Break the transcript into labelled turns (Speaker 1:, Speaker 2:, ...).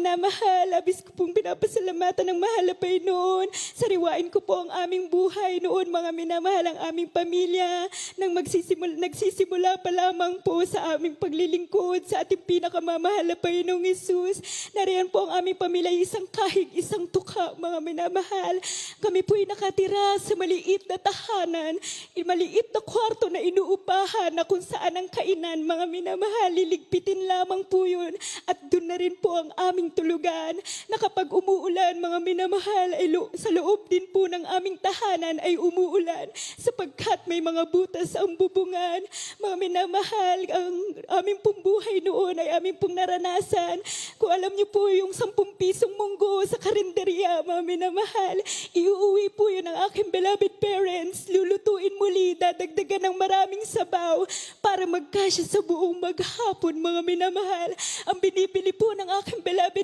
Speaker 1: minamahal, labis ko pong pinapasalamatan ng mahal na Panginoon. Sariwain ko po ang aming buhay noon, mga minamahal, ang aming pamilya, nang nagsisimula pa lamang po sa aming paglilingkod sa ating pinakamamahal na Panginoong Hesus. Nariyan po ang aming pamilya, isang kahig, isang tuka, mga minamahal. Kami po'y nakatira sa maliit na tahanan, maliit na kwarto na inuupahan na kung saan ang kainan, mga minamahal, liligpitin lamang po yun. At doon na rin po ang aming tulugan, na kapag umuulan, mga minamahal, ay sa loob din po ng aming tahanan ay umuulan sapagkat may mga butas ang bubungan. Mga minamahal, ang aming pong buhay noon ay aming pong naranasan. Kung alam niyo po yung 10 pisong munggo sa karinderya, mga minamahal, iuuwi po yun ng aking beloved parents, lulutuin muli, dadagdagan ng maraming sabaw para magkasya sa buong maghapon, mga minamahal. Ang binibili po ng aking beloved